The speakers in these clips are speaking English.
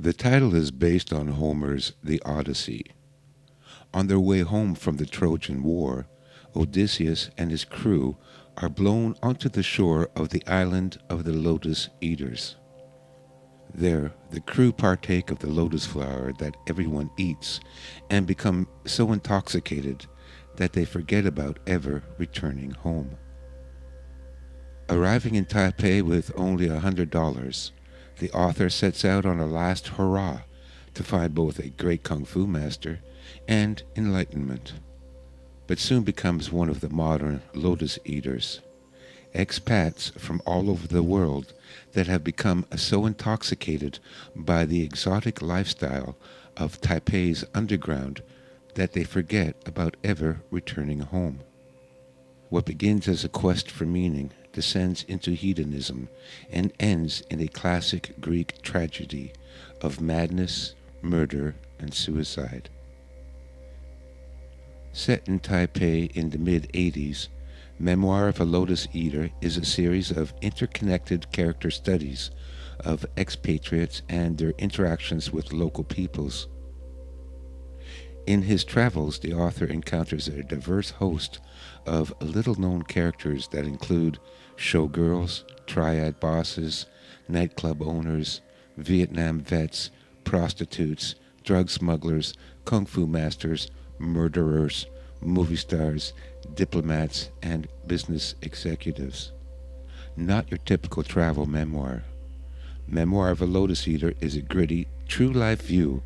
The title is based on Homer's The Odyssey. On their way home from the Trojan War, Odysseus and his crew are blown onto the shore of the island of the Lotus Eaters. There, the crew partake of the lotus flower that everyone eats and become so intoxicated that they forget about ever returning home. Arriving in Taipei with only $100, the author sets out on a last hurrah to find both a great kung fu master and enlightenment, but soon becomes one of the modern lotus eaters, expats from all over the world that have become so intoxicated by the exotic lifestyle of Taipei's underground that they forget about ever returning home. What begins as a quest for meaning descends into hedonism and ends in a classic Greek tragedy of madness, murder, and suicide. Set in Taipei in the mid-'80s, Memoir of a Lotus Eater is a series of interconnected character studies of expatriates and their interactions with local peoples. In his travels, the author encounters a diverse host of little-known characters that include showgirls, triad bosses, nightclub owners, Vietnam vets, prostitutes, drug smugglers, kung fu masters, murderers, movie stars, diplomats, and business executives. Not your typical travel memoir. Memoir of a Lotus Eater is a gritty, true-life view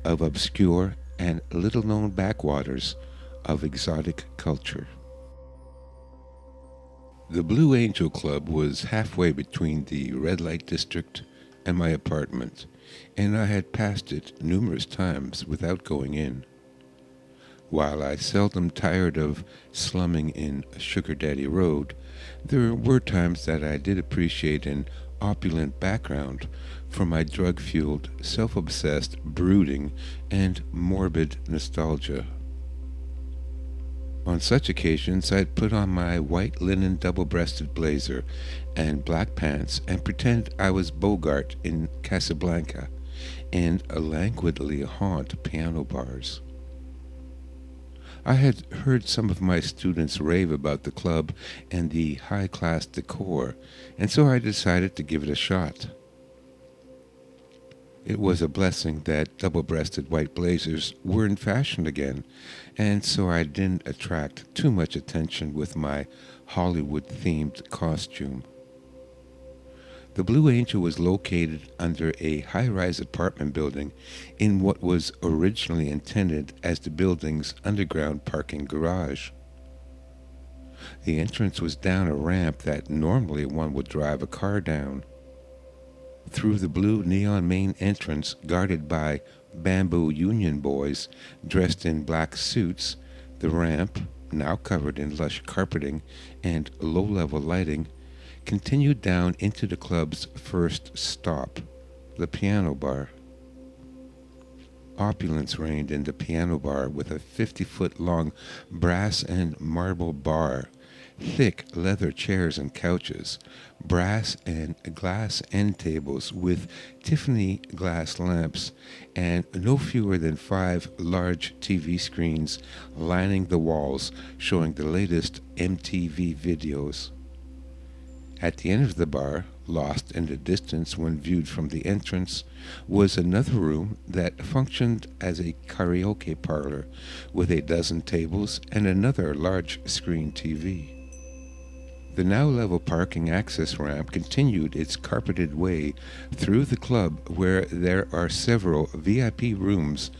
of obscure and little-known backwaters of exotic culture. The Blue Angel Club was halfway between the red light district and my apartment, and I had passed it numerous times without going in. While I seldom tired of slumming in Sugar Daddy Road, there were times that I did appreciate an opulent background for my drug-fueled, self-obsessed brooding and morbid nostalgia. On such occasions, I'd put on my white linen double-breasted blazer and black pants and pretend I was Bogart in Casablanca and languidly haunt piano bars. I had heard some of my students rave about the club and the high-class decor, and so I decided to give it a shot. It was a blessing that double-breasted white blazers were in fashion again, and so I didn't attract too much attention with my Hollywood-themed costume. The Blue Angel was located under a high-rise apartment building in what was originally intended as the building's underground parking garage. The entrance was down a ramp that normally one would drive a car down. Through the blue neon main entrance, guarded by bamboo union boys dressed in black suits, the ramp, now covered in lush carpeting and low-level lighting, continued down into the club's first stop, the piano bar. Opulence reigned in the piano bar with a 50-foot-long brass and marble bar, thick leather chairs and couches, brass and glass end tables with Tiffany glass lamps, and no fewer than 5 large TV screens lining the walls showing the latest MTV videos. At the end of the bar, lost in the distance when viewed from the entrance, was another room that functioned as a karaoke parlor with a dozen tables and another large screen TV. The now level parking access ramp continued its carpeted way through the club, where there are several VIP rooms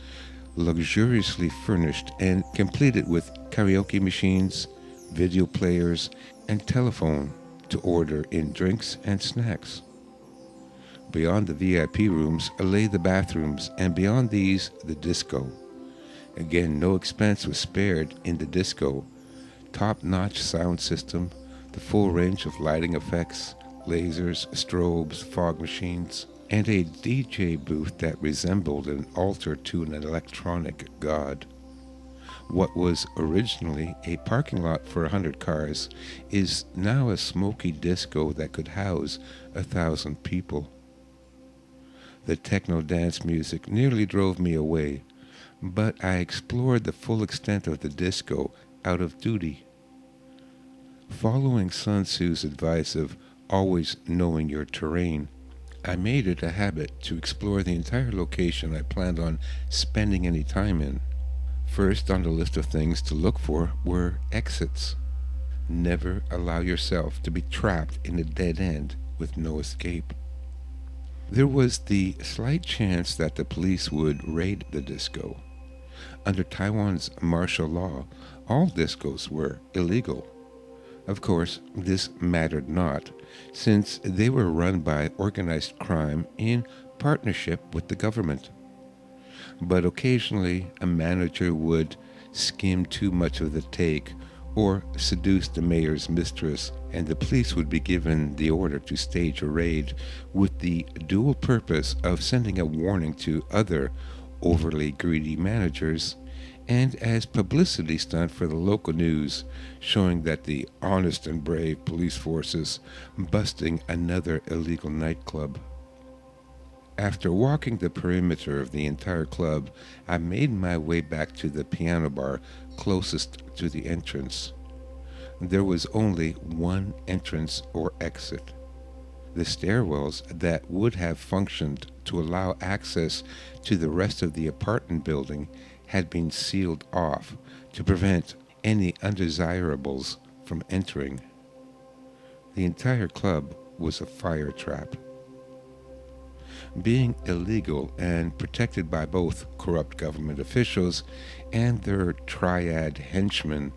luxuriously furnished and completed with karaoke machines, video players, and telephone to order in drinks and snacks. Beyond the VIP rooms lay the bathrooms, and beyond these, the disco. Again, no expense was spared in the disco. Top-notch sound system, the full range of lighting effects, lasers, strobes, fog machines, and a DJ booth that resembled an altar to an electronic god. What was originally a parking lot for 100 cars is now a smoky disco that could house 1,000 people. The techno dance music nearly drove me away, but I explored the full extent of the disco out of duty. Following Sun Tzu's advice of always knowing your terrain, I made it a habit to explore the entire location I planned on spending any time in. First on the list of things to look for were exits. Never allow yourself to be trapped in a dead end with no escape. There was the slight chance that the police would raid the disco. Under Taiwan's martial law, all discos were illegal. Of course, this mattered not, since they were run by organized crime in partnership with the government. But occasionally, a manager would skim too much of the take or seduce the mayor's mistress, and the police would be given the order to stage a raid with the dual purpose of sending a warning to other overly greedy managers and as publicity stunt for the local news, showing that the honest and brave police forces busting another illegal nightclub. After walking the perimeter of the entire club, I made my way back to the piano bar closest to the entrance. There was only one entrance or exit. The stairwells that would have functioned to allow access to the rest of the apartment building had been sealed off to prevent any undesirables from entering. The entire club was a fire trap. Being illegal and protected by both corrupt government officials and their triad henchmen,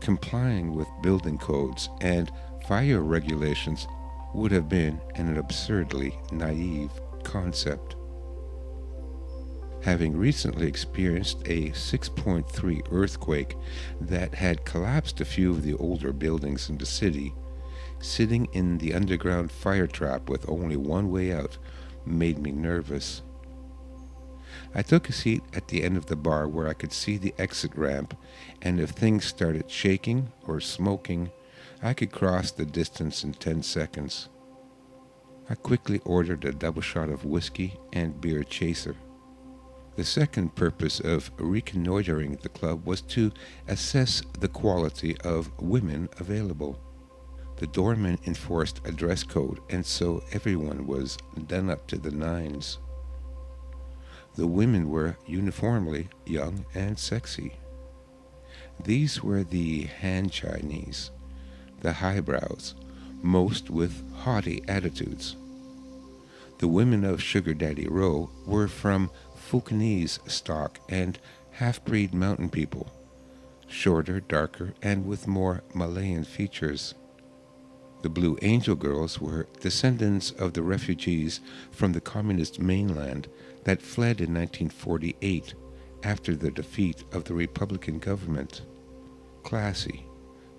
complying with building codes and fire regulations would have been an absurdly naive concept. Having recently experienced a 6.3 earthquake that had collapsed a few of the older buildings in the city, sitting in the underground fire trap with only one way out made me nervous. I took a seat at the end of the bar where I could see the exit ramp, and if things started shaking or smoking, I could cross the distance in 10 seconds. I quickly ordered a double shot of whiskey and beer chaser. The second purpose of reconnoitering the club was to assess the quality of women available. The doorman enforced a dress code, and so everyone was done up to the nines. The women were uniformly young and sexy. These were the Han Chinese, the highbrows, most with haughty attitudes. The women of Sugar Daddy Row were from Fukinese stock and half-breed mountain people, shorter, darker, and with more Malayan features. The Blue Angel girls were descendants of the refugees from the communist mainland that fled in 1948 after the defeat of the Republican government. Classy,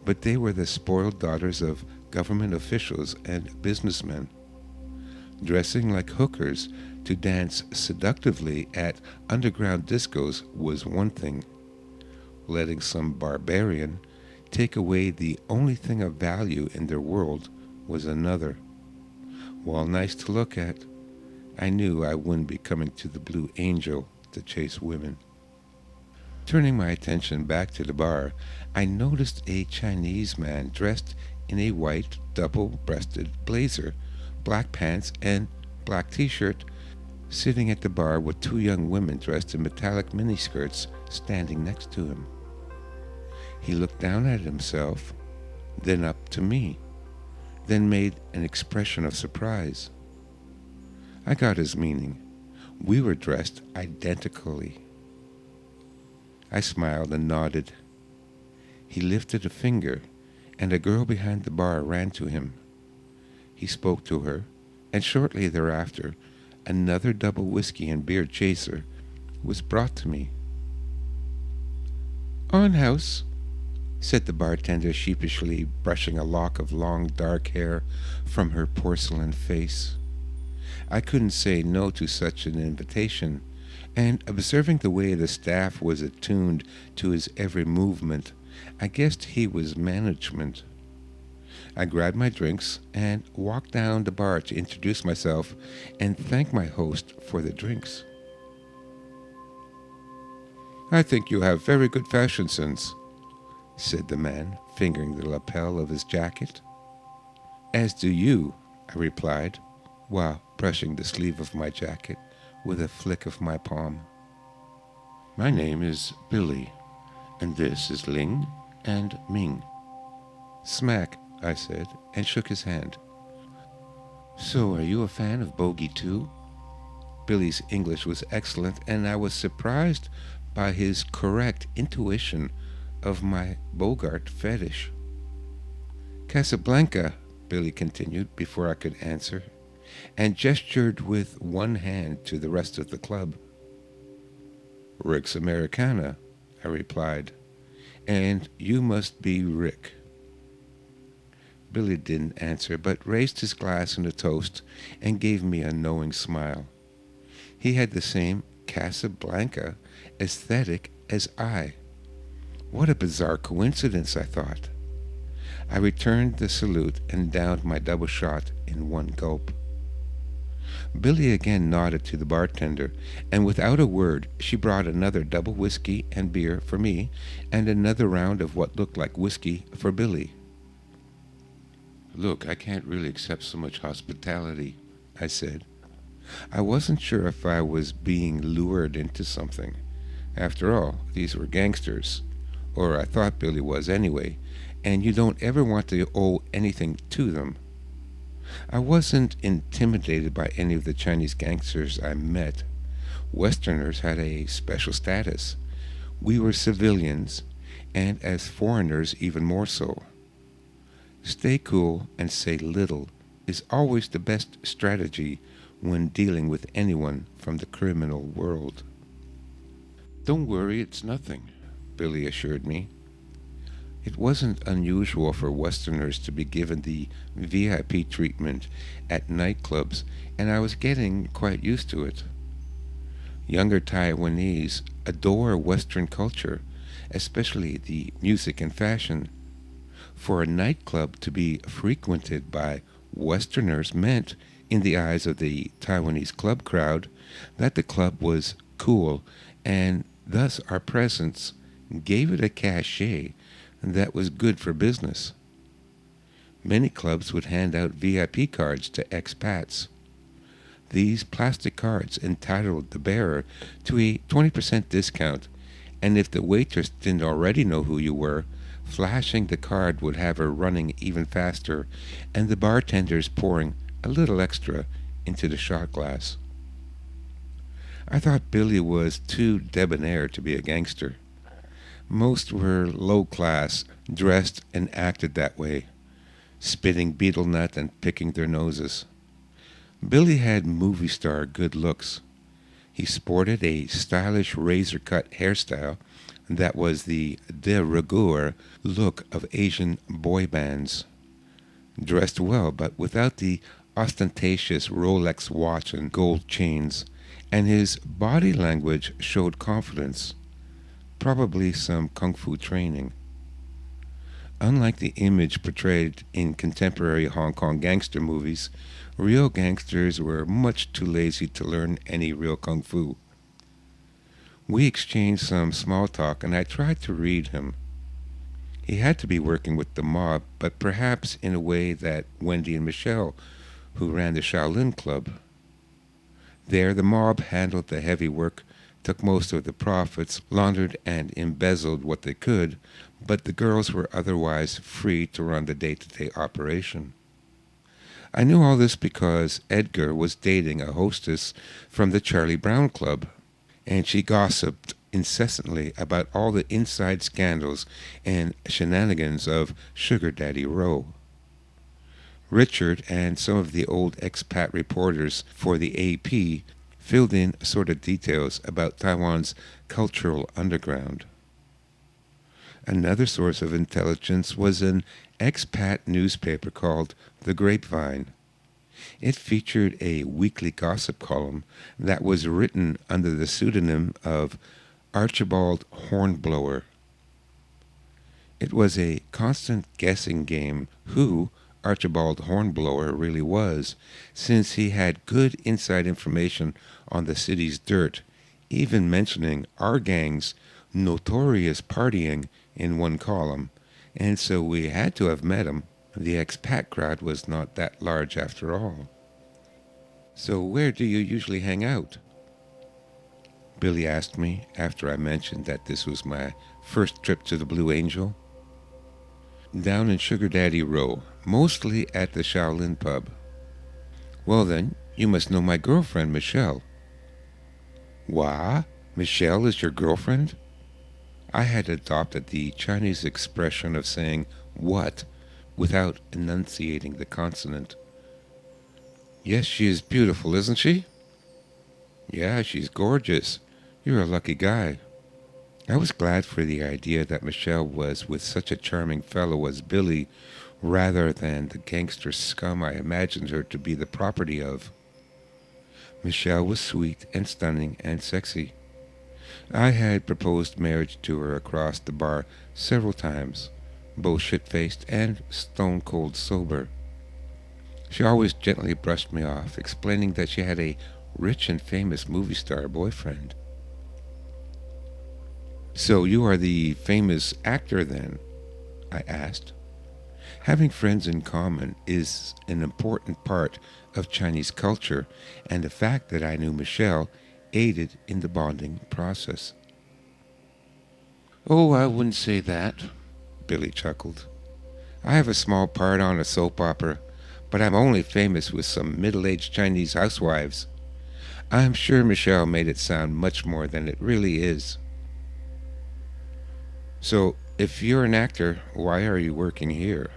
but they were the spoiled daughters of government officials and businessmen. Dressing like hookers to dance seductively at underground discos was one thing. Letting some barbarian take away the only thing of value in their world was another. While nice to look at, I knew I wouldn't be coming to the Blue Angel to chase women. Turning my attention back to the bar, I noticed a Chinese man dressed in a white double-breasted blazer, black pants, and black t-shirt, sitting at the bar with two young women dressed in metallic miniskirts standing next to him. He looked down at himself, then up to me, then made an expression of surprise. I got his meaning. We were dressed identically. I smiled and nodded. He lifted a finger, and a girl behind the bar ran to him. He spoke to her, and shortly thereafter, another double whiskey and beer chaser was brought to me. "On, house," said the bartender sheepishly, brushing a lock of long dark hair from her porcelain face. I couldn't say no to such an invitation, and observing the way the staff was attuned to his every movement, I guessed he was management. I grabbed my drinks and walked down the bar to introduce myself and thank my host for the drinks. "I think you have very good fashion sense," said the man, fingering the lapel of his jacket. "As do you," I replied, while brushing the sleeve of my jacket with a flick of my palm. "My name is Billy, and this is Ling and Ming." "Smack," I said, and shook his hand. "So are you a fan of bogey too?" Billy's English was excellent, and I was surprised by his correct intuition of my Bogart fetish. "Casablanca," Billy continued before I could answer, and gestured with one hand to the rest of the club. "Rick's Americana," I replied, "and you must be Rick." Billy didn't answer, but raised his glass in a toast and gave me a knowing smile. He had the same Casablanca aesthetic as I. What a bizarre coincidence, I thought. I returned the salute and downed my double shot in one gulp. Billy again nodded to the bartender, and without a word she brought another double whiskey and beer for me and another round of what looked like whiskey for Billy. "Look, I can't really accept so much hospitality," I said. I wasn't sure if I was being lured into something. After all, these were gangsters, or I thought Billy was anyway, and you don't ever want to owe anything to them. I wasn't intimidated by any of the Chinese gangsters I met. Westerners had a special status. We were civilians, and as foreigners even more so. Stay cool and say little is always the best strategy when dealing with anyone from the criminal world. "Don't worry, it's nothing," Billy assured me. It wasn't unusual for Westerners to be given the VIP treatment at nightclubs, and I was getting quite used to it. Younger Taiwanese adore Western culture, especially the music and fashion. For a nightclub to be frequented by Westerners meant, in the eyes of the Taiwanese club crowd, that the club was cool, and thus our presence gave it a cachet that was good for business. Many clubs would hand out VIP cards to expats. These plastic cards entitled the bearer to a 20% discount, and if the waitress didn't already know who you were, flashing the card would have her running even faster, and the bartenders pouring a little extra into the shot glass. I thought Billy was too debonair to be a gangster. Most were low class, dressed and acted that way, spitting betel nut and picking their noses. Billy had movie star good looks. He sported a stylish razor-cut hairstyle that was the de rigueur look of Asian boy bands. Dressed well, but without the ostentatious Rolex watch and gold chains, and his body language showed confidence, probably some kung fu training. Unlike the image portrayed in contemporary Hong Kong gangster movies, real gangsters were much too lazy to learn any real kung fu. We exchanged some small talk, and I tried to read him. He had to be working with the mob, but perhaps in a way that Wendy and Michelle, who ran the Shaolin Club. There, the mob handled the heavy work, took most of the profits, laundered and embezzled what they could, but the girls were otherwise free to run the day-to-day operation. I knew all this because Edgar was dating a hostess from the Charlie Brown Club, and she gossiped incessantly about all the inside scandals and shenanigans of Sugar Daddy Row. Richard and some of the old expat reporters for the AP filled in assorted details about Taiwan's cultural underground. Another source of intelligence was an expat newspaper called The Grapevine. It featured a weekly gossip column that was written under the pseudonym of Archibald Hornblower. It was a constant guessing game who, Archibald Hornblower really was, since he had good inside information on the city's dirt, even mentioning our gang's notorious partying in one column, and so we had to have met him. The expat crowd was not that large after all. So where do you usually hang out? Billy asked me after I mentioned that this was my first trip to the Blue Angel. Down in Sugar Daddy Row, mostly at the Shaolin pub. Well then, you must know my girlfriend, Michelle. Wha? Michelle is your girlfriend? I had adopted the Chinese expression of saying what without enunciating the consonant. Yes, she is beautiful, isn't she? Yeah, she's gorgeous. You're a lucky guy. I was glad for the idea that Michelle was with such a charming fellow as Billy, rather than the gangster scum I imagined her to be the property of. Michelle was sweet and stunning and sexy. I had proposed marriage to her across the bar several times, both shit-faced and stone-cold sober. She always gently brushed me off, explaining that she had a rich and famous movie star boyfriend. So you are the famous actor then? I asked. Having friends in common is an important part of Chinese culture, and the fact that I knew Michelle aided in the bonding process. Oh, I wouldn't say that, Billy chuckled. I have a small part on a soap opera, but I'm only famous with some middle-aged Chinese housewives. I'm sure Michelle made it sound much more than it really is. So, if you're an actor, why are you working here?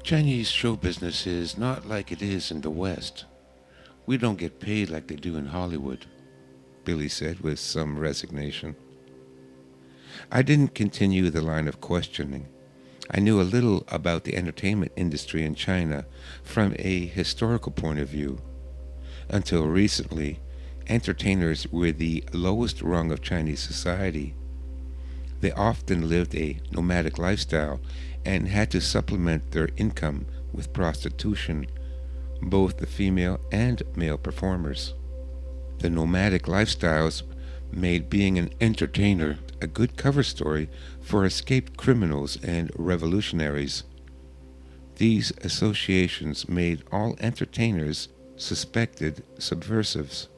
Chinese show business is not like it is in the West. We don't get paid like they do in Hollywood, Billy said with some resignation. I didn't continue the line of questioning. I knew a little about the entertainment industry in China from a historical point of view. Until recently, entertainers were the lowest rung of Chinese society. They often lived a nomadic lifestyle and had to supplement their income with prostitution, both the female and male performers. The nomadic lifestyles made being an entertainer a good cover story for escaped criminals and revolutionaries. These associations made all entertainers suspected subversives.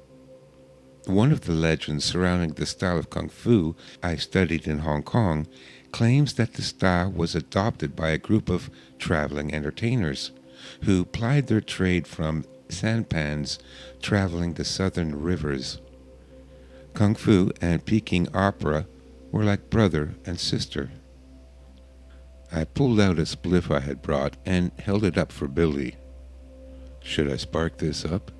One of the legends surrounding the style of Kung Fu I studied in Hong Kong claims that the style was adopted by a group of traveling entertainers who plied their trade from sampans traveling the southern rivers. Kung Fu and Peking Opera were like brother and sister. I pulled out a spliff I had brought and held it up for Billy. Should I spark this up?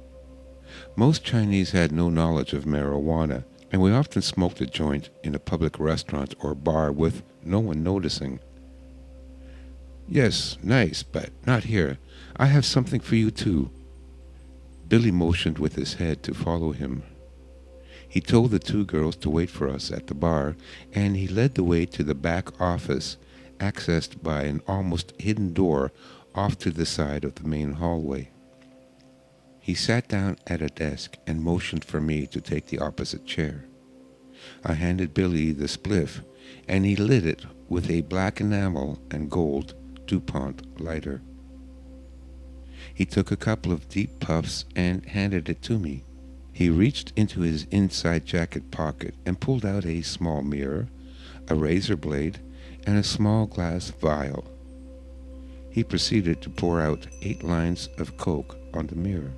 Most Chinese had no knowledge of marijuana, and we often smoked a joint in a public restaurant or bar with no one noticing. Yes, nice, but not here. I have something for you too. Billy motioned with his head to follow him. He told the two girls to wait for us at the bar, and he led the way to the back office, accessed by an almost hidden door off to the side of the main hallway. He sat down at a desk and motioned for me to take the opposite chair. I handed Billy the spliff, and he lit it with a black enamel and gold DuPont lighter. He took a couple of deep puffs and handed it to me. He reached into his inside jacket pocket and pulled out a small mirror, a razor blade, and a small glass vial. He proceeded to pour out 8 lines of coke on the mirror.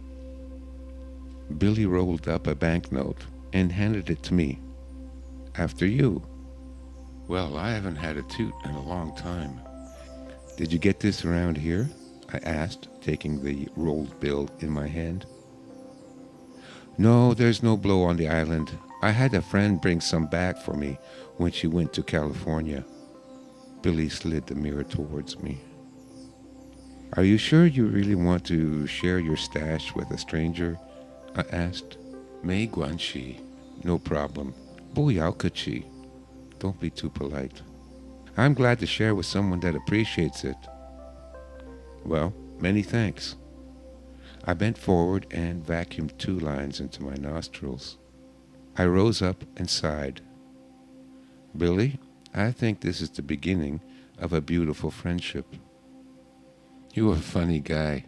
Billy rolled up a banknote and handed it to me. After you. Well, I haven't had a toot in a long time. Did you get this around here? I asked, taking the rolled bill in my hand. No, there's no blow on the island. I had a friend bring some back for me when she went to California. Billy slid the mirror towards me. Are you sure you really want to share your stash with a stranger? I asked. Mei Guanxi. No problem. Bu Yao Keqi. Don't be too polite. I'm glad to share with someone that appreciates it. Well, many thanks. I bent forward and vacuumed 2 lines into my nostrils. I rose up and sighed. Billy, I think this is the beginning of a beautiful friendship. You're a funny guy.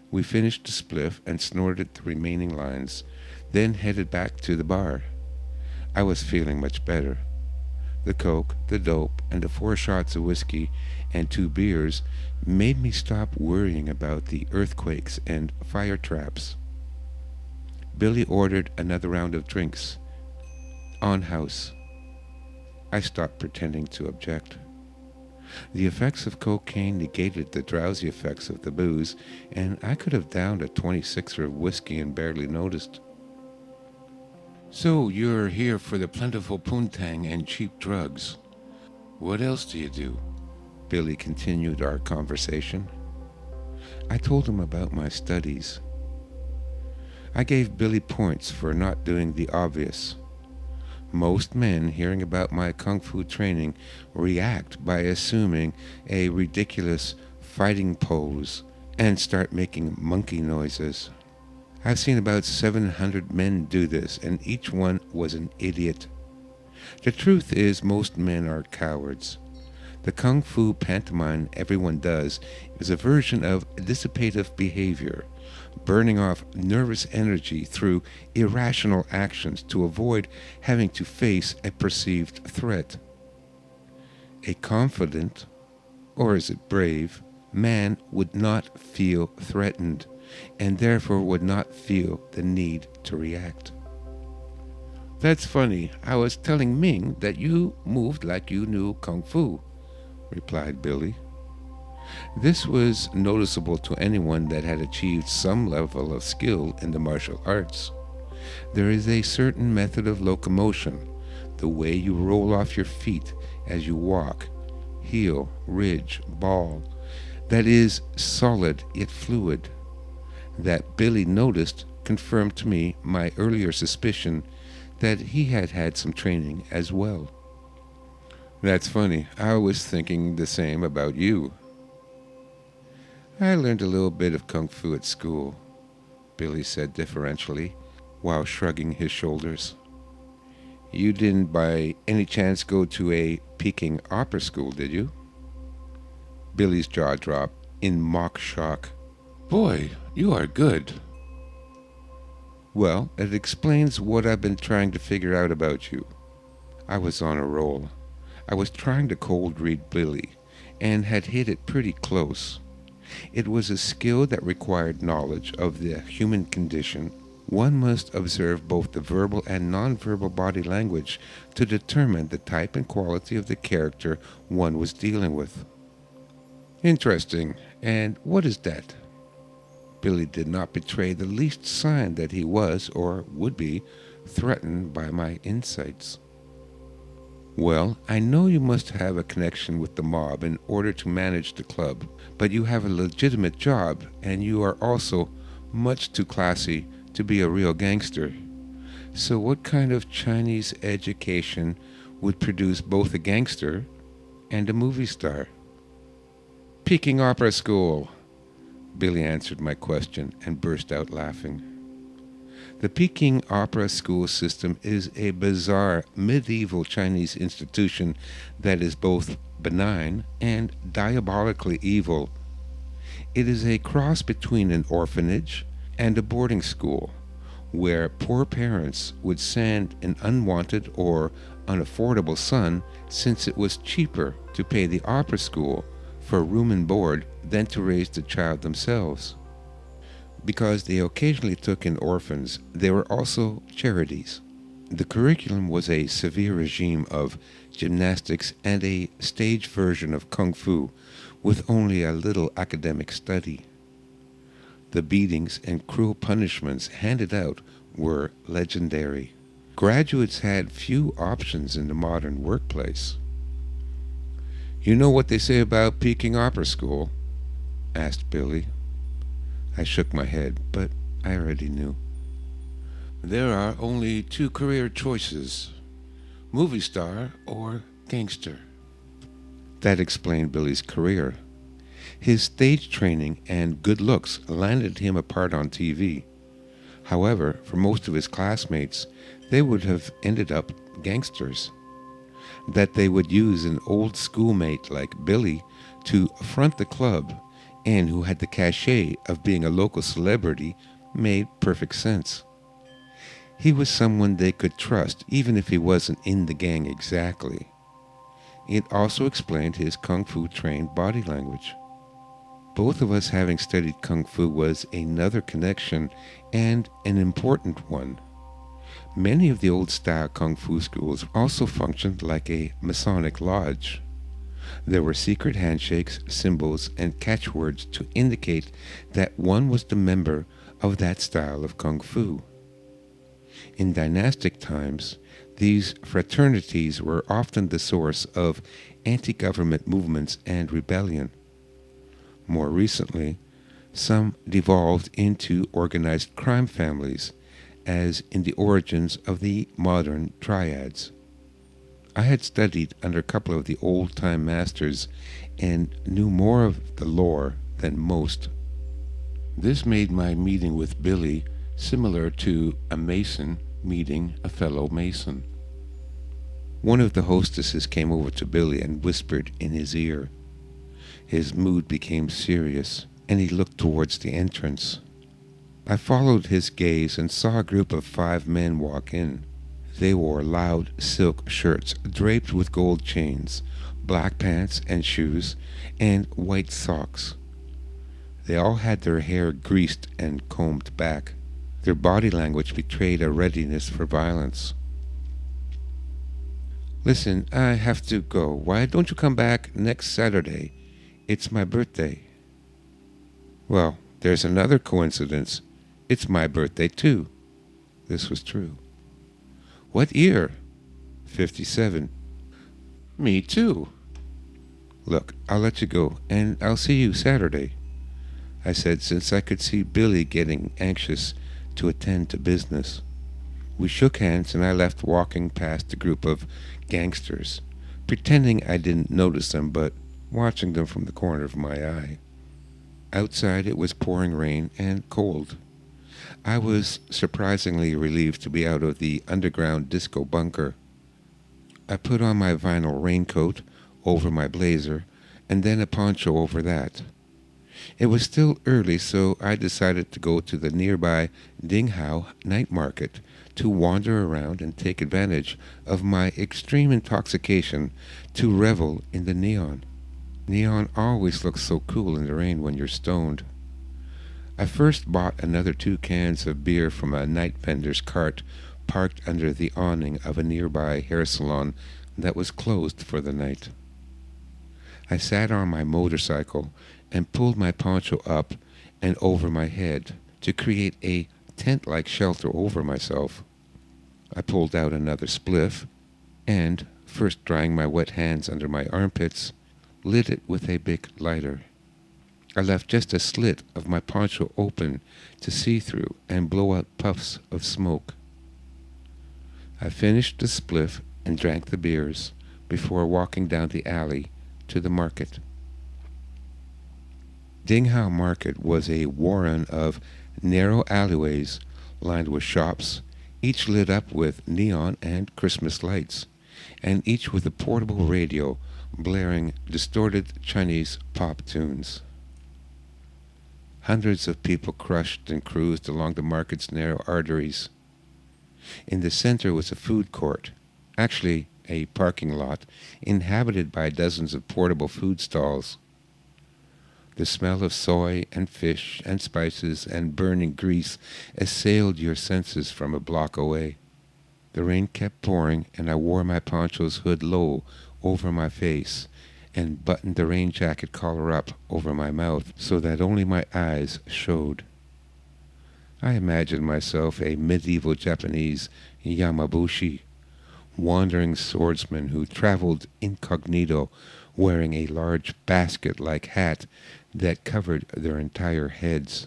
We finished the spliff and snorted the remaining lines, then headed back to the bar. I was feeling much better. The coke, the dope, and the 4 shots of whiskey and 2 beers made me stop worrying about the earthquakes and fire traps. Billy ordered another round of drinks. On house. I stopped pretending to object. The effects of cocaine negated the drowsy effects of the booze, and I could have downed a 26er of whiskey and barely noticed. So you're here for the plentiful poontang and cheap drugs. What else do you do? Billy continued our conversation. I told him about my studies. I gave Billy points for not doing the obvious. Most men hearing about my kung fu training react by assuming a ridiculous fighting pose and start making monkey noises. I've seen about 700 men do this, and each one was an idiot. The truth is, most men are cowards. The kung fu pantomime everyone does is a version of dissipative behavior, burning off nervous energy through irrational actions to avoid having to face a perceived threat. A confident, or is it brave, man would not feel threatened, and therefore would not feel the need to react. That's funny. I was telling Ming that you moved like you knew kung fu, replied Billy. This was noticeable to anyone that had achieved some level of skill in the martial arts. There is a certain method of locomotion, the way you roll off your feet as you walk, heel, ridge, ball, that is solid yet fluid. That Billy noticed confirmed to me my earlier suspicion that he had had some training as well. That's funny. I was thinking the same about you. I learned a little bit of kung fu at school, Billy said deferentially, while shrugging his shoulders. You didn't by any chance go to a Peking Opera school, did you? Billy's jaw dropped in mock shock. Boy, you are good. Well, it explains what I've been trying to figure out about you. I was on a roll. I was trying to cold read Billy, and had hit it pretty close. It was a skill that required knowledge of the human condition. One must observe both the verbal and nonverbal body language to determine the type and quality of the character one was dealing with. Interesting. And what is that? Billy did not betray the least sign that he was, or would be, threatened by my insights. Well, I know you must have a connection with the mob in order to manage the club, but you have a legitimate job, and you are also much too classy to be a real gangster. So what kind of Chinese education would produce both a gangster and a movie star? Peking Opera School, Billy answered my question and burst out laughing. The Peking Opera school system is a bizarre medieval Chinese institution that is both benign and diabolically evil. It is a cross between an orphanage and a boarding school, where poor parents would send an unwanted or unaffordable son, since it was cheaper to pay the opera school for room and board than to raise the child themselves. Because they occasionally took in orphans, there were also charities. The curriculum was a severe regime of gymnastics and a stage version of kung fu, with only a little academic study. The beatings and cruel punishments handed out were legendary. Graduates had few options in the modern workplace. You know what they say about Peking Opera School? Asked Billy. I shook my head, but I already knew. There are only 2 career choices, movie star or gangster. That explained Billy's career. His stage training and good looks landed him a part on TV. However, for most of his classmates, they would have ended up gangsters. That they would use an old schoolmate like Billy to front the club and who had the cachet of being a local celebrity made perfect sense. He was someone they could trust even if he wasn't in the gang exactly. It also explained his kung fu trained body language. Both of us having studied kung fu was another connection and an important one. Many of the old-style kung fu schools also functioned like a Masonic lodge. There were secret handshakes, symbols, and catchwords to indicate that one was the member of that style of kung fu. In dynastic times, these fraternities were often the source of anti-government movements and rebellion. More recently, some devolved into organized crime families, as in the origins of the modern triads. I had studied under a couple of the old-time masters and knew more of the lore than most. This made my meeting with Billy similar to a Mason meeting a fellow Mason. One of the hostesses came over to Billy and whispered in his ear. His mood became serious, and he looked towards the entrance. I followed his gaze and saw a group of 5 men walk in. They wore loud silk shirts draped with gold chains, black pants and shoes, and white socks. They all had their hair greased and combed back. Their body language betrayed a readiness for violence. "Listen, I have to go. Why don't you come back next Saturday? It's my birthday." "Well, there's another coincidence. It's my birthday too." This was true. "What year?" 57. "Me too." "Look, I'll let you go, and I'll see you Saturday," I said, since I could see Billy getting anxious to attend to business. We shook hands, and I left walking past a group of gangsters, pretending I didn't notice them, but watching them from the corner of my eye. Outside it was pouring rain and cold. I was surprisingly relieved to be out of the underground disco bunker. I put on my vinyl raincoat over my blazer, and then a poncho over that. It was still early, so I decided to go to the nearby Dinghao night market to wander around and take advantage of my extreme intoxication to revel in the neon. Neon always looks so cool in the rain when you're stoned. I first bought another 2 cans of beer from a night vendor's cart parked under the awning of a nearby hair salon that was closed for the night. I sat on my motorcycle and pulled my poncho up and over my head to create a tent-like shelter over myself. I pulled out another spliff and, first drying my wet hands under my armpits, lit it with a Bic lighter. I left just a slit of my poncho open to see through and blow out puffs of smoke. I finished the spliff and drank the beers before walking down the alley to the market. Dinghao Market was a warren of narrow alleyways lined with shops, each lit up with neon and Christmas lights, and each with a portable radio blaring distorted Chinese pop tunes. Hundreds of people crushed and cruised along the market's narrow arteries. In the center was a food court, actually a parking lot, inhabited by dozens of portable food stalls. The smell of soy and fish and spices and burning grease assailed your senses from a block away. The rain kept pouring, and I wore my poncho's hood low over my face and buttoned the rain jacket collar up over my mouth so that only my eyes showed. I imagined myself a medieval Japanese Yamabushi, wandering swordsman who traveled incognito, wearing a large basket-like hat that covered their entire heads.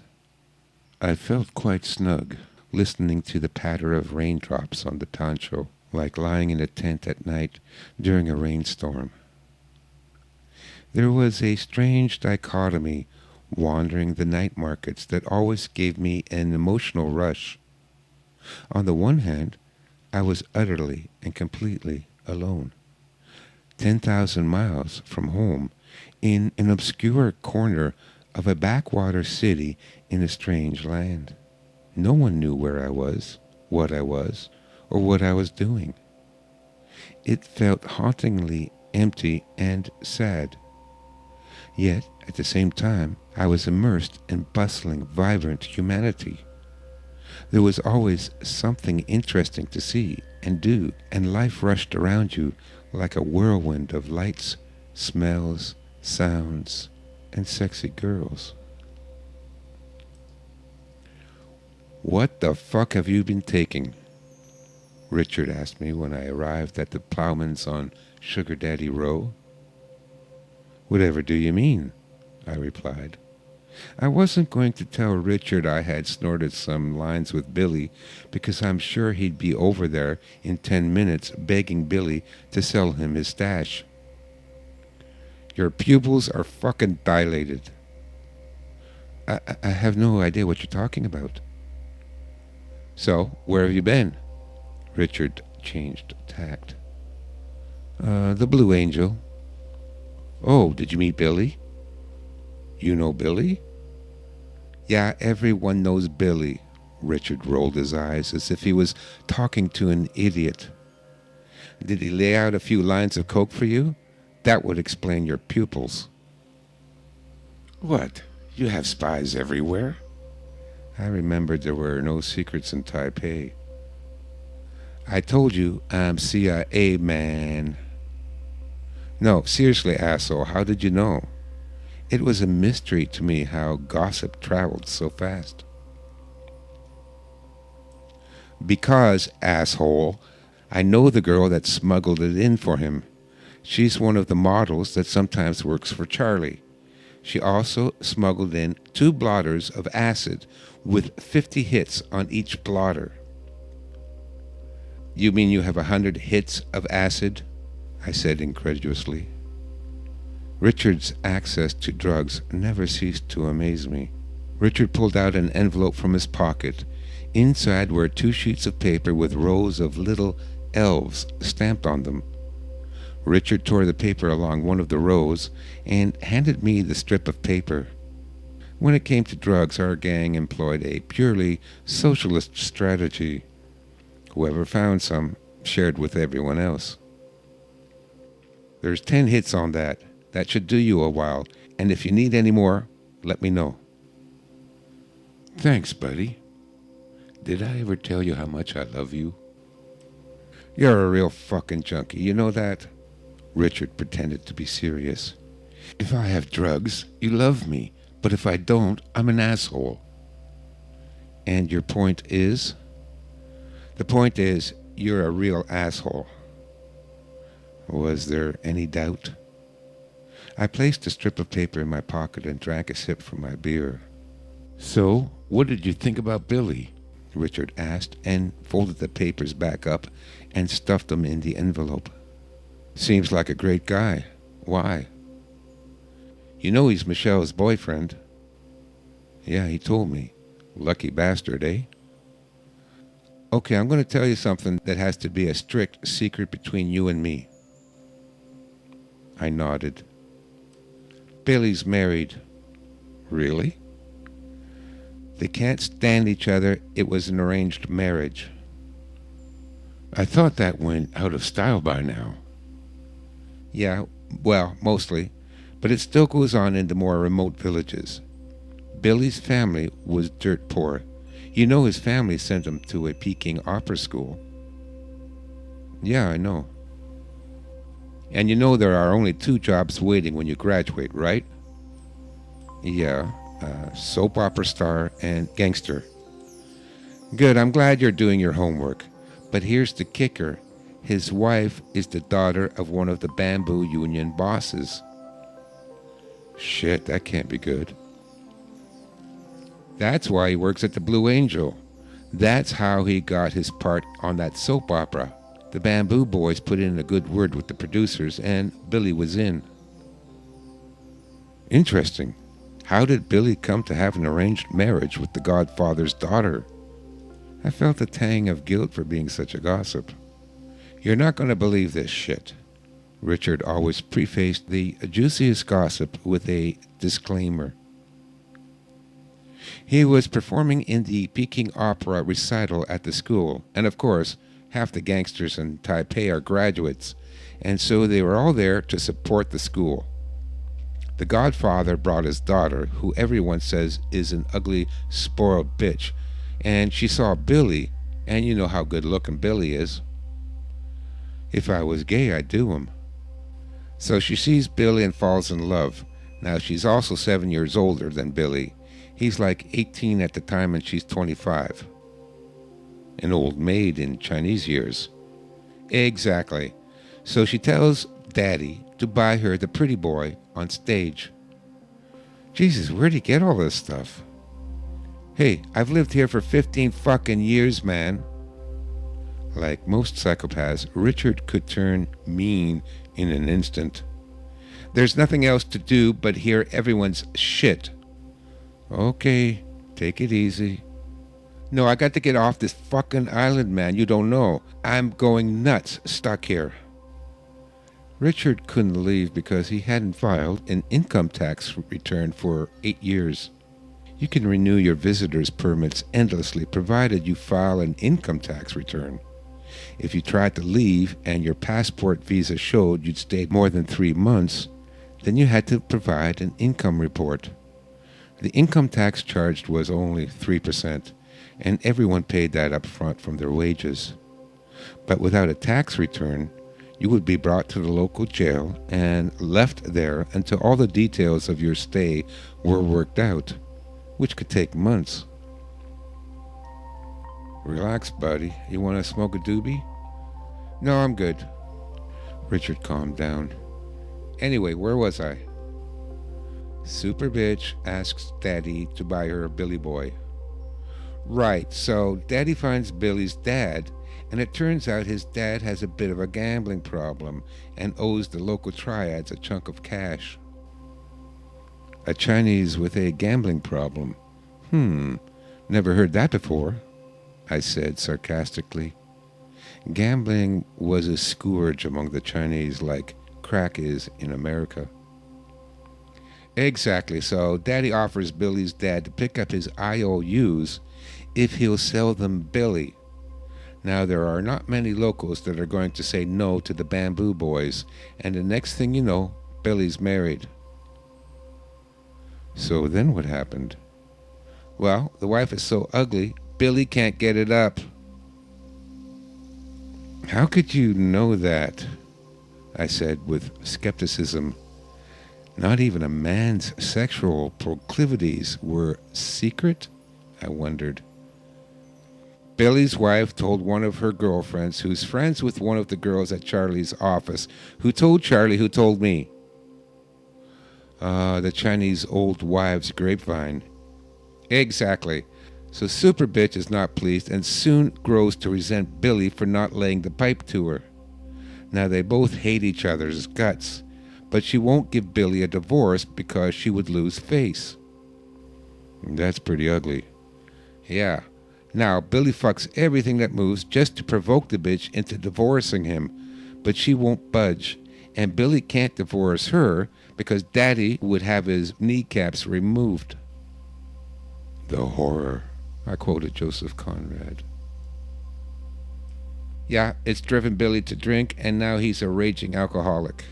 I felt quite snug, listening to the patter of raindrops on the poncho, like lying in a tent at night during a rainstorm. There was a strange dichotomy wandering the night markets that always gave me an emotional rush. On the one hand, I was utterly and completely alone, 10,000 miles from home, in an obscure corner of a backwater city in a strange land. No one knew where I was, or what I was doing. It felt hauntingly empty and sad. Yet, at the same time, I was immersed in bustling, vibrant humanity. There was always something interesting to see and do, and life rushed around you like a whirlwind of lights, smells, sounds, and sexy girls. "What the fuck have you been taking?" Richard asked me when I arrived at the Plowman's on Sugar Daddy Row. "Whatever do you mean?" I replied. I wasn't going to tell Richard I had snorted some lines with Billy, because I'm sure he'd be over there in 10 minutes begging Billy to sell him his stash. "Your pupils are fucking dilated." I have no idea what you're talking about." "So, where have you been?" Richard changed tact. The Blue Angel." "Oh, did you meet Billy?" "You know Billy?" "Yeah, everyone knows Billy." Richard rolled his eyes as if he was talking to an idiot. "Did he lay out a few lines of coke for you? That would explain your pupils." "What? You have spies everywhere?" I remembered there were no secrets in Taipei. "I told you I'm CIA, man." "No, seriously, asshole, how did you know?" It was a mystery to me how gossip traveled so fast. "Because, asshole, I know the girl that smuggled it in for him. She's one of the models that sometimes works for Charlie. She also smuggled in 2 blotters of acid with 50 hits on each blotter." "You mean you have 100 hits of acid?" I said incredulously. Richard's access to drugs never ceased to amaze me. Richard pulled out an envelope from his pocket. Inside were 2 sheets of paper with rows of little elves stamped on them. Richard tore the paper along one of the rows and handed me the strip of paper. When it came to drugs, our gang employed a purely socialist strategy. Whoever found some shared with everyone else. "There's 10 hits on that. That should do you a while, and if you need any more, let me know." "Thanks, buddy. Did I ever tell you how much I love you?" "You're a real fucking junkie, you know that?" Richard pretended to be serious. "If I have drugs, you love me, but if I don't, I'm an asshole." "And your point is?" "The point is, you're a real asshole." Was there any doubt? I placed a strip of paper in my pocket and drank a sip from my beer. "So, what did you think about Billy?" Richard asked, and folded the papers back up and stuffed them in the envelope. "Seems like a great guy. Why?" "You know he's Michelle's boyfriend." "Yeah, he told me. Lucky bastard, eh?" "Okay, I'm going to tell you something that has to be a strict secret between you and me." I nodded. "Billy's married." "Really?" "They can't stand each other. It was an arranged marriage." "I thought that went out of style by now." "Yeah, well, mostly. But it still goes on in the more remote villages. Billy's family was dirt poor. You know his family sent him to a Peking Opera school." "Yeah, I know." "And you know there are only 2 jobs waiting when you graduate, right?" "Yeah, soap opera star and gangster." "Good, I'm glad you're doing your homework. But here's the kicker. His wife is the daughter of one of the bamboo union bosses." "Shit, that can't be good." "That's why he works at the Blue Angel. That's how he got his part on that soap opera. The Bamboo Boys put in a good word with the producers, and Billy was in." Interesting. How did Billy come to have an arranged marriage with the godfather's daughter? I felt a tang of guilt for being such a gossip. You're not going to believe this shit. Richard always prefaced the juiciest gossip with a disclaimer. He was performing in the Peking Opera recital at the school, and of course, half the gangsters in Taipei are graduates, and so they were all there to support the school. The godfather brought his daughter, who everyone says is an ugly, spoiled bitch, and she saw Billy, and you know how good-looking Billy is. If I was gay, I'd do him. So she sees Billy and falls in love. Now, she's also 7 years older than Billy. He's like 18 at the time and she's 25. An old maid in Chinese years. Exactly. So she tells Daddy to buy her the pretty boy on stage. Jesus, where'd he get all this stuff? Hey, I've lived here for 15 fucking years, man. Like most psychopaths, Richard could turn mean in an instant. There's nothing else to do but hear everyone's shit. Okay, take it easy. No, I got to get off this fucking island, man. You don't know. I'm going nuts stuck here. Richard couldn't leave because he hadn't filed an income tax return for 8 years. You can renew your visitor's permits endlessly provided you file an income tax return. If you tried to leave and your passport visa showed you'd stayed more than 3 months, then you had to provide an income report. The income tax charged was only 3%, and everyone paid that up front from their wages. But without a tax return, you would be brought to the local jail and left there until all the details of your stay were worked out, which could take months. Relax, buddy. You want to smoke a doobie? No, I'm good. Richard calmed down. Anyway, where was I? Super bitch asks Daddy to buy her a Billy boy. Right, so Daddy finds Billy's dad, and it turns out his dad has a bit of a gambling problem and owes the local triads a chunk of cash. A Chinese with a gambling problem. Never heard that before, I said sarcastically. Gambling was a scourge among the Chinese like crack is in America. Exactly, so Daddy offers Billy's dad to pick up his IOUs if he'll sell them Billy. Now, there are not many locals that are going to say no to the Bamboo Boys, and the next thing you know, Billy's married. So then what happened? Well, the wife is so ugly, Billy can't get it up. How could you know that? I said with skepticism. Not even a man's sexual proclivities were secret? I wondered. Billy's wife told one of her girlfriends who's friends with one of the girls at Charlie's office, who told Charlie who told me. The Chinese old wives' grapevine. Exactly. So Super Bitch is not pleased and soon grows to resent Billy for not laying the pipe to her. Now they both hate each other's guts, but she won't give Billy a divorce because she would lose face. That's pretty ugly. Yeah. Now Billy fucks everything that moves just to provoke the bitch into divorcing him, but she won't budge, and Billy can't divorce her because Daddy would have his kneecaps removed. The horror, I quoted Joseph Conrad. Yeah, it's driven Billy to drink, and now he's a raging alcoholic.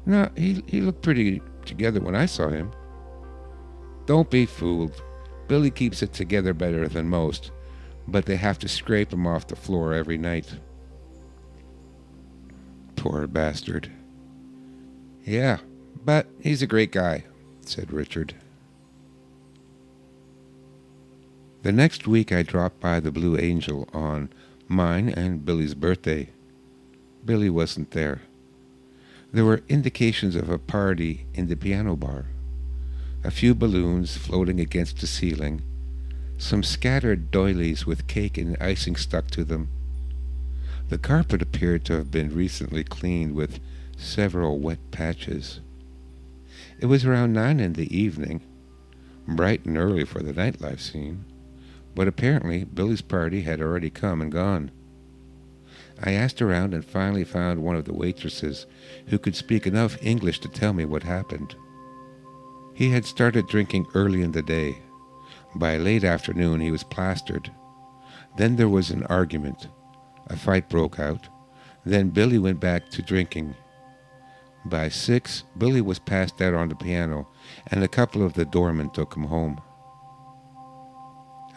No, he looked pretty together when I saw him. Don't be fooled. Billy keeps it together better than most, but they have to scrape him off the floor every night. Poor bastard. Yeah, but he's a great guy, said Richard. The next week I dropped by the Blue Angel on mine and Billy's birthday. Billy wasn't there. There were indications of a party in the piano bar. A few balloons floating against the ceiling, some scattered doilies with cake and icing stuck to them. The carpet appeared to have been recently cleaned with several wet patches. It was around 9 in the evening, bright and early for the nightlife scene, but apparently Billy's party had already come and gone. I asked around and finally found one of the waitresses who could speak enough English to tell me what happened. He had started drinking early in the day. By late afternoon, he was plastered. Then there was an argument. A fight broke out. Then Billy went back to drinking. By 6, Billy was passed out on the piano, and a couple of the doormen took him home.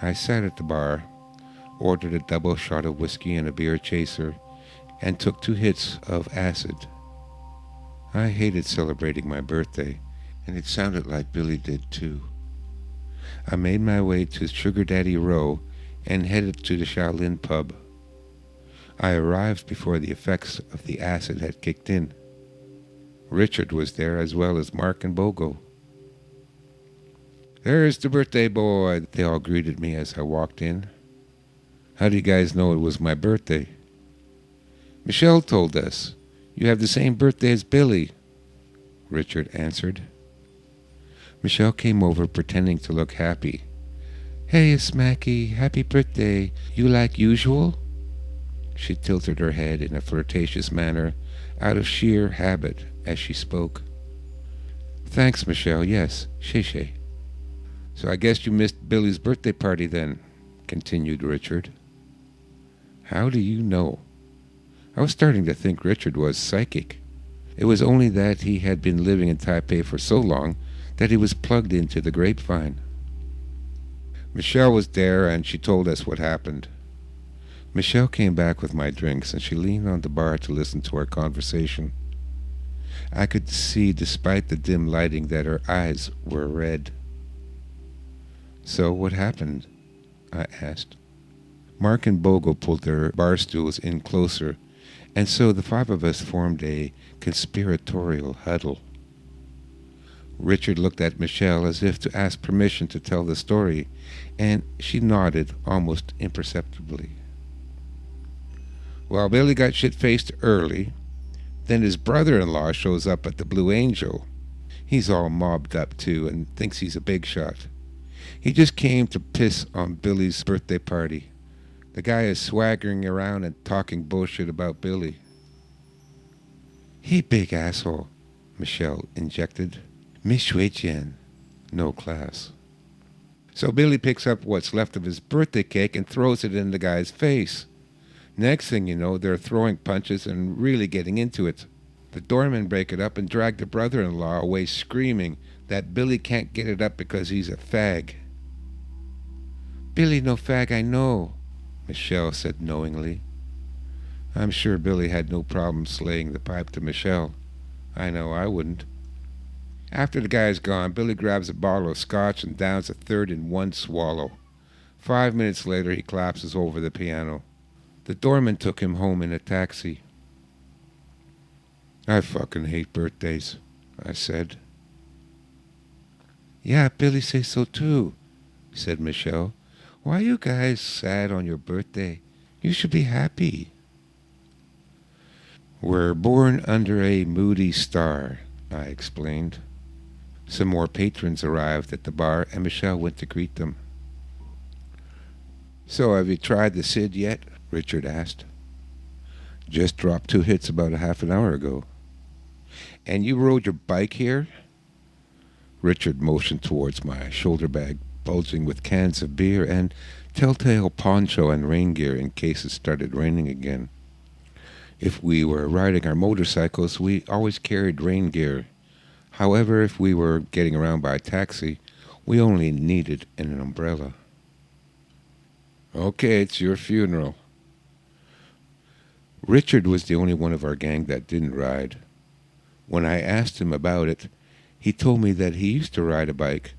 I sat at the bar, ordered a double shot of whiskey and a beer chaser, and took 2 hits of acid. I hated celebrating my birthday, and it sounded like Billy did too. I made my way to Sugar Daddy Row and headed to the Shaolin pub. I arrived before the effects of the acid had kicked in. Richard was there as well as Mark and Bogo. "There's the birthday boy," they all greeted me as I walked in. "How do you guys know it was my birthday?" "Michelle told us. You have the same birthday as Billy," Richard answered. Michelle came over pretending to look happy. "Hey, Smacky, happy birthday. You like usual?" She tilted her head in a flirtatious manner out of sheer habit as she spoke. "Thanks, Michelle. Yes, Shay. So I guess you missed Billy's birthday party then," continued Richard. "How do you know?" I was starting to think Richard was psychic. It was only that he had been living in Taipei for so long that he was plugged into the grapevine. Michelle was there and she told us what happened. Michelle came back with my drinks and she leaned on the bar to listen to our conversation. I could see, despite the dim lighting, that her eyes were red. "So what happened?" I asked. Mark and Bogo pulled their bar stools in closer, and so the 5 of us formed a conspiratorial huddle. Richard looked at Michelle as if to ask permission to tell the story, and she nodded almost imperceptibly. "Well, Billy got shit-faced early. Then his brother-in-law shows up at the Blue Angel. He's all mobbed up too and thinks he's a big shot. He just came to piss on Billy's birthday party. The guy is swaggering around and talking bullshit about Billy." "He big asshole," Michelle injected. "Mi shui jian." No class. So Billy picks up what's left of his birthday cake and throws it in the guy's face. Next thing you know, they're throwing punches and really getting into it. The doormen break it up and drag the brother-in-law away screaming that Billy can't get it up because he's a fag. "Billy no fag, I know," Michelle said knowingly. I'm sure Billy had no problem slaying the pipe to Michelle. I know I wouldn't. After the guy's gone, Billy grabs a bottle of scotch and downs a third in one swallow. 5 minutes later, he collapses over the piano. The doorman took him home in a taxi. "I fucking hate birthdays," I said. "Yeah, Billy says so too," said Michelle. "Why you guys sad on your birthday? You should be happy." "We're born under a moody star," I explained. Some more patrons arrived at the bar and Michelle went to greet them. "So have you tried the Sid yet?" Richard asked. "Just dropped 2 hits about a half an hour ago." "And you rode your bike here?" Richard motioned towards my shoulder bag, bulging with cans of beer and telltale poncho and rain gear in case it started raining again. If we were riding our motorcycles, we always carried rain gear. However, if we were getting around by taxi, we only needed an umbrella. "Okay, it's your funeral." Richard was the only one of our gang that didn't ride. When I asked him about it, he told me that he used to ride a bike,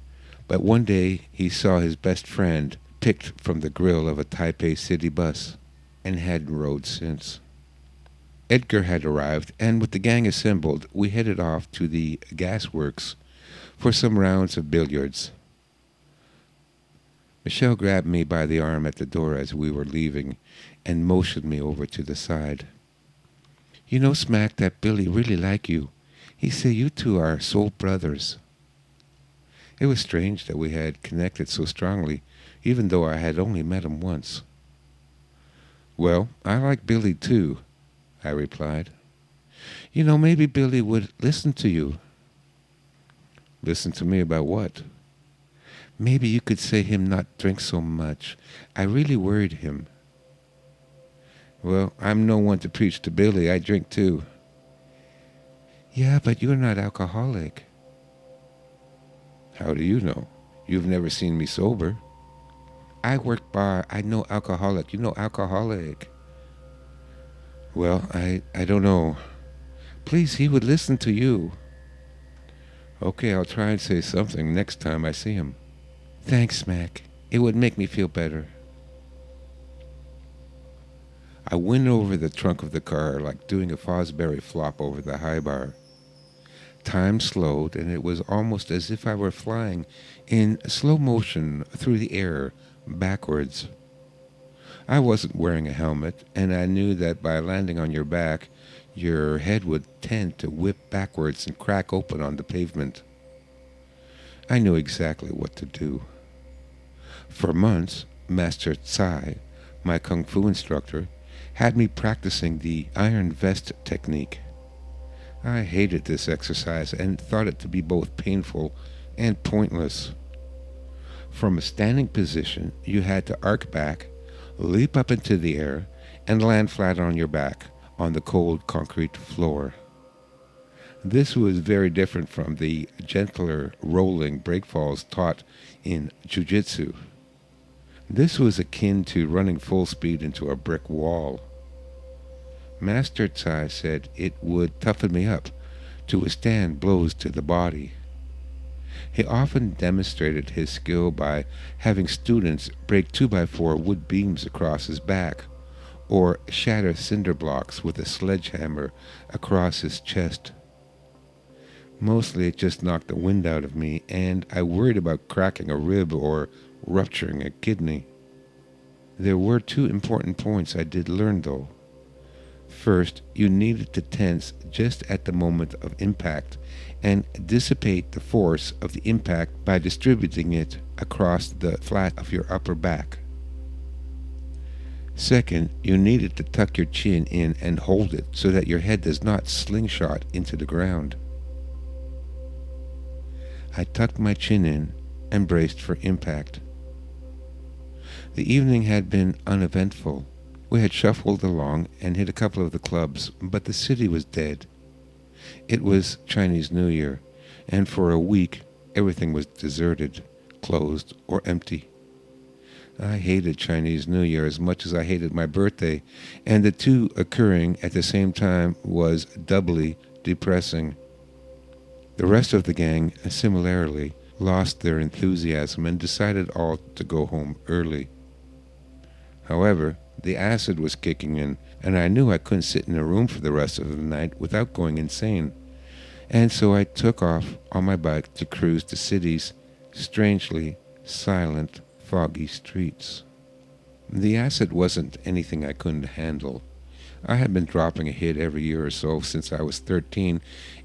but one day he saw his best friend picked from the grill of a Taipei city bus and hadn't rode since. Edgar had arrived, and with the gang assembled, we headed off to the gasworks for some rounds of billiards. Michelle grabbed me by the arm at the door as we were leaving and motioned me over to the side. "You know, Smack, that Billy really like you. He said you two are soul brothers. It was strange that we had connected so strongly, even though I had only met him once. Well, I like Billy too, I replied. You know, maybe Billy would listen to you. Listen to me about what? Maybe you could say him not drink so much. I really worried him. Well, I'm no one to preach to Billy. I drink too. Yeah, but you're not alcoholic. How do you know? You've never seen me sober. I work bar. I know alcoholic. You know alcoholic. Well, I don't know. Please, he would listen to you. Okay, I'll try and say something next time I see him. Thanks, Mac. It would make me feel better. I went over the trunk of the car like doing a Fosbury flop over the high bar. Time slowed, and it was almost as if I were flying in slow motion through the air, backwards. I wasn't wearing a helmet, and I knew that by landing on your back, your head would tend to whip backwards and crack open on the pavement. I knew exactly what to do. For months, Master Tsai, my kung fu instructor, had me practicing the iron vest technique. I hated this exercise and thought it to be both painful and pointless. From a standing position, you had to arc back, leap up into the air, and land flat on your back on the cold concrete floor. This was very different from the gentler rolling breakfalls taught in jiu-jitsu. This was akin to running full speed into a brick wall. Master Tsai said it would toughen me up to withstand blows to the body. He often demonstrated his skill by having students break 2x4 wood beams across his back, or shatter cinder blocks with a sledgehammer across his chest. Mostly it just knocked the wind out of me, and I worried about cracking a rib or rupturing a kidney. There were 2 important points I did learn, though. First, you needed to tense just at the moment of impact and dissipate the force of the impact by distributing it across the flat of your upper back. Second, you needed to tuck your chin in and hold it so that your head does not slingshot into the ground. I tucked my chin in and braced for impact. The evening had been uneventful. We had shuffled along and hit a couple of the clubs, but the city was dead. It was Chinese New Year, and for a week everything was deserted, closed, or empty. I hated Chinese New Year as much as I hated my birthday, and the two occurring at the same time was doubly depressing. The rest of the gang, similarly, lost their enthusiasm and decided all to go home early. However, the acid was kicking in, and I knew I couldn't sit in a room for the rest of the night without going insane. And so I took off on my bike to cruise the city's strangely silent, foggy streets. The acid wasn't anything I couldn't handle. I had been dropping a hit every year or so since I was 13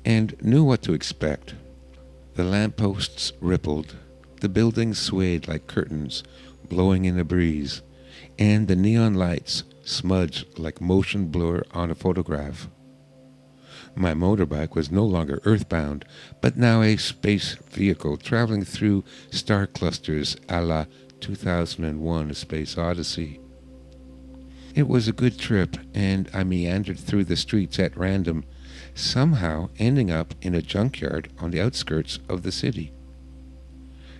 and knew what to expect. The lampposts rippled, the buildings swayed like curtains blowing in a breeze, and the neon lights smudged like motion blur on a photograph. My motorbike was no longer earthbound, but now a space vehicle traveling through star clusters a la 2001: A Space Odyssey. It was a good trip, and I meandered through the streets at random, somehow ending up in a junkyard on the outskirts of the city.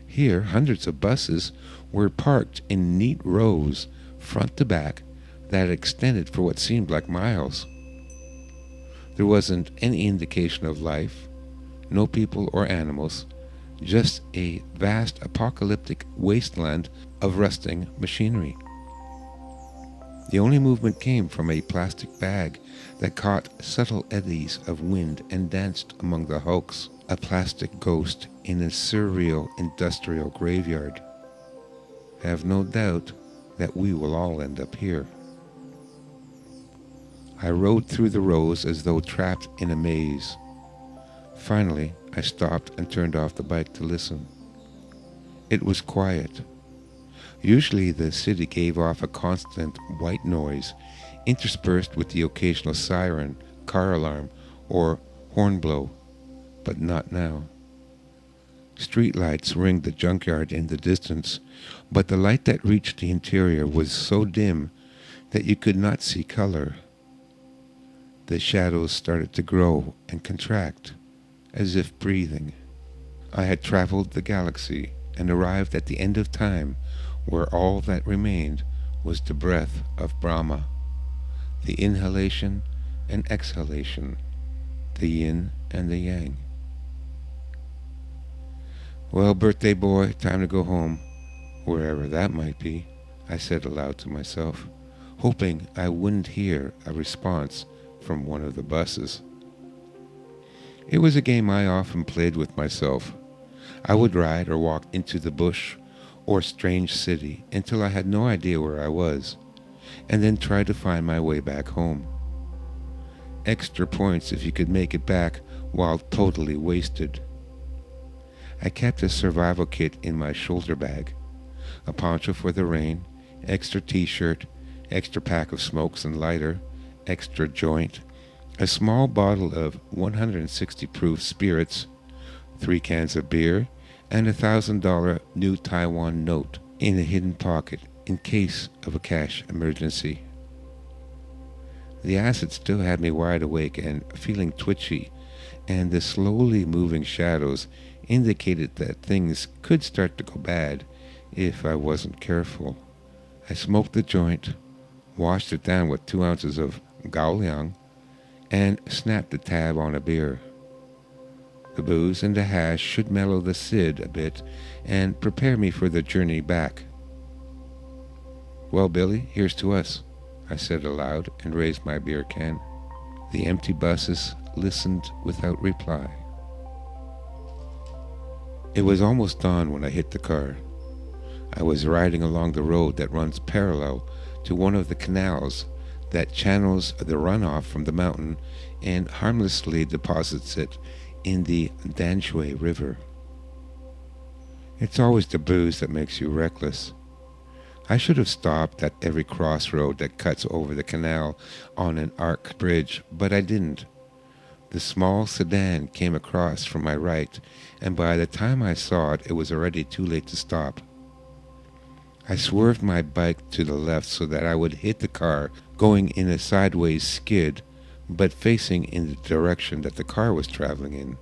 Here, hundreds of buses were parked in neat rows, front to back, that extended for what seemed like miles. There wasn't any indication of life, no people or animals, just a vast apocalyptic wasteland of rusting machinery. The only movement came from a plastic bag that caught subtle eddies of wind and danced among the hulks, a plastic ghost in a surreal industrial graveyard. Have no doubt that we will all end up here. I rode through the rows as though trapped in a maze. Finally, I stopped and turned off the bike to listen. It was quiet. Usually the city gave off a constant white noise, interspersed with the occasional siren, car alarm, or horn blow, but not now. Streetlights ringed the junkyard in the distance, but the light that reached the interior was so dim that you could not see color. The shadows started to grow and contract, as if breathing. I had traveled the galaxy and arrived at the end of time, where all that remained was the breath of Brahma, the inhalation and exhalation, the yin and the yang. Well, birthday boy, time to go home, wherever that might be, I said aloud to myself, hoping I wouldn't hear a response from one of the buses. It was a game I often played with myself. I would ride or walk into the bush or strange city until I had no idea where I was, and then try to find my way back home. Extra points if you could make it back while totally wasted. I kept a survival kit in my shoulder bag, a poncho for the rain, extra t-shirt, extra pack of smokes and lighter, extra joint, a small bottle of 160 proof spirits, 3 cans of beer, and $1,000 new Taiwan note in a hidden pocket in case of a cash emergency. The acid still had me wide awake and feeling twitchy, and the slowly moving shadows indicated that things could start to go bad if I wasn't careful. I smoked the joint, washed it down with 2 ounces of gaoliang, and snapped the tab on a beer. The booze and the hash should mellow the sid a bit and prepare me for the journey back. Well, Billy, here's to us, I said aloud and raised my beer can. The empty buses listened without reply. It was almost dawn when I hit the car. I was riding along the road that runs parallel to one of the canals that channels the runoff from the mountain and harmlessly deposits it in the Danshui River. It's always the booze that makes you reckless. I should have stopped at every crossroad that cuts over the canal on an arc bridge, but I didn't. The small sedan came across from my right, and by the time I saw it, it was already too late to stop. I swerved my bike to the left so that I would hit the car, going in a sideways skid, but facing in the direction that the car was traveling in.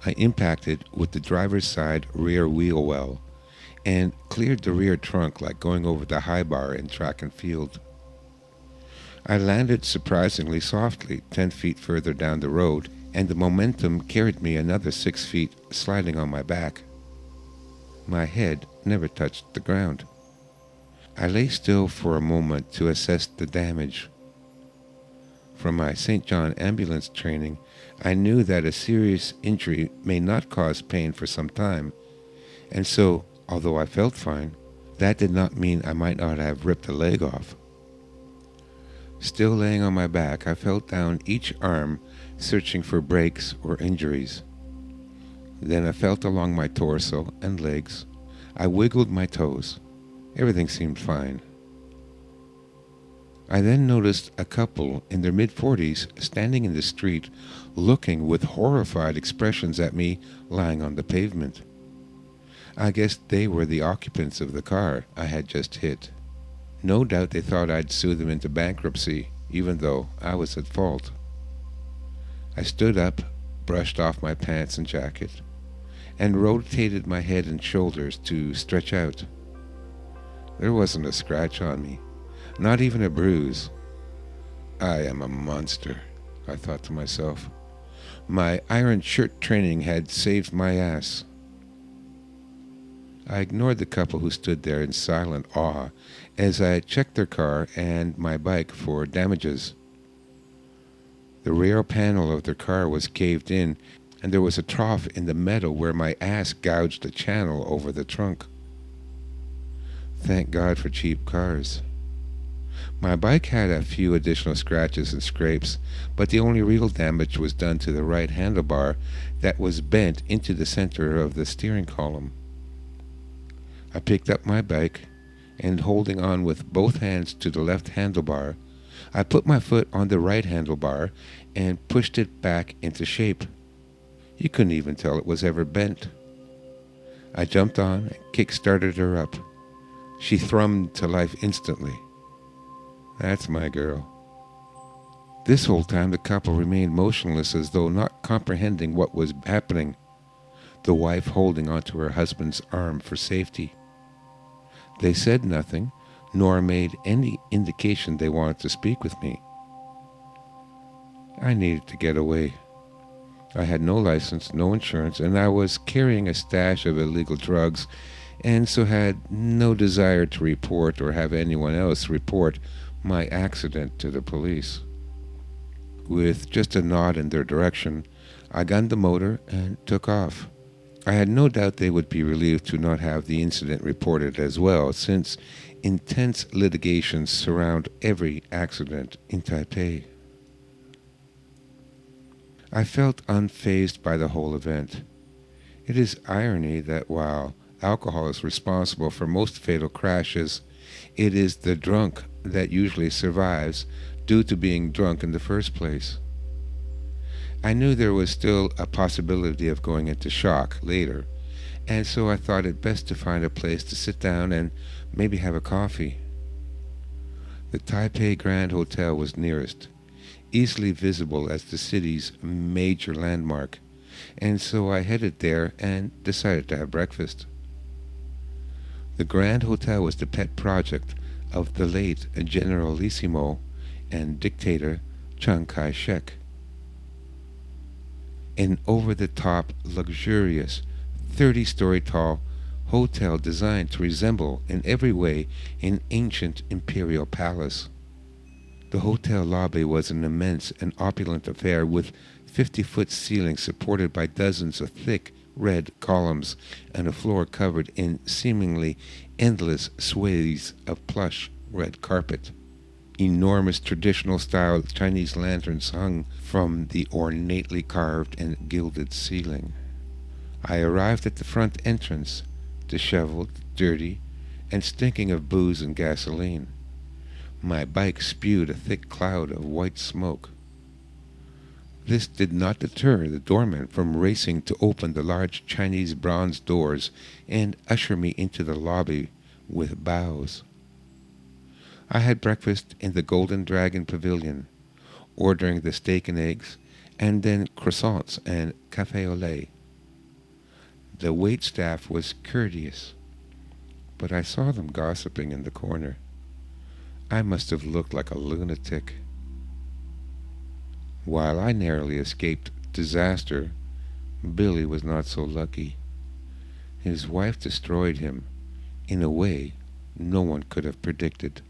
I impacted with the driver's side rear wheel well, and cleared the rear trunk like going over the high bar in track and field. I landed surprisingly softly 10 feet further down the road, and the momentum carried me another 6 feet, sliding on my back. My head never touched the ground. I lay still for a moment to assess the damage. From my St. John ambulance training, I knew that a serious injury may not cause pain for some time, and so, although I felt fine, that did not mean I might not have ripped a leg off. Still laying on my back, I felt down each arm, searching for breaks or injuries. Then I felt along my torso and legs. I wiggled my toes. Everything seemed fine. I then noticed a couple in their mid-40s standing in the street, looking with horrified expressions at me lying on the pavement. I guess they were the occupants of the car I had just hit. No doubt they thought I'd sue them into bankruptcy, even though I was at fault. I stood up, brushed off my pants and jacket, and rotated my head and shoulders to stretch out. There wasn't a scratch on me, not even a bruise. I am a monster, I thought to myself. My iron shirt training had saved my ass. I ignored the couple who stood there in silent awe as I checked their car and my bike for damages. The rear panel of their car was caved in, and there was a trough in the metal where my ass gouged a channel over the trunk. Thank God for cheap cars. My bike had a few additional scratches and scrapes, but the only real damage was done to the right handlebar that was bent into the center of the steering column. I picked up my bike, and holding on with both hands to the left handlebar, I put my foot on the right handlebar and pushed it back into shape. You couldn't even tell it was ever bent. I jumped on and kick-started her up. She thrummed to life instantly. That's my girl. This whole time the couple remained motionless as though not comprehending what was happening, the wife holding onto her husband's arm for safety. They said nothing, nor made any indication they wanted to speak with me. I needed to get away. I had no license, no insurance, and I was carrying a stash of illegal drugs, and so had no desire to report or have anyone else report my accident to the police. With just a nod in their direction, I gunned the motor and took off. I had no doubt they would be relieved to not have the incident reported as well, since intense litigations surround every accident in Taipei. I felt unfazed by the whole event. It is irony that while alcohol is responsible for most fatal crashes, it is the drunk that usually survives due to being drunk in the first place. I knew there was still a possibility of going into shock later, and so I thought it best to find a place to sit down and maybe have a coffee. The Taipei Grand Hotel was nearest, easily visible as the city's major landmark, and so I headed there and decided to have breakfast. The Grand Hotel was the pet project of the late Generalissimo and dictator Chiang Kai-shek. An over-the-top, luxurious, 30-story tall hotel designed to resemble in every way an ancient imperial palace. The hotel lobby was an immense and opulent affair with 50-foot ceilings supported by dozens of thick red columns and a floor covered in seemingly endless swathes of plush red carpet. Enormous traditional-style Chinese lanterns hung from the ornately carved and gilded ceiling. I arrived at the front entrance, disheveled, dirty, and stinking of booze and gasoline. My bike spewed a thick cloud of white smoke. This did not deter the doorman from racing to open the large Chinese bronze doors and usher me into the lobby with bows. I had breakfast in the Golden Dragon Pavilion, ordering the steak and eggs, and then croissants and café au lait. The wait staff was courteous, but I saw them gossiping in the corner. I must have looked like a lunatic. While I narrowly escaped disaster, Billy was not so lucky. His wife destroyed him in a way no one could have predicted.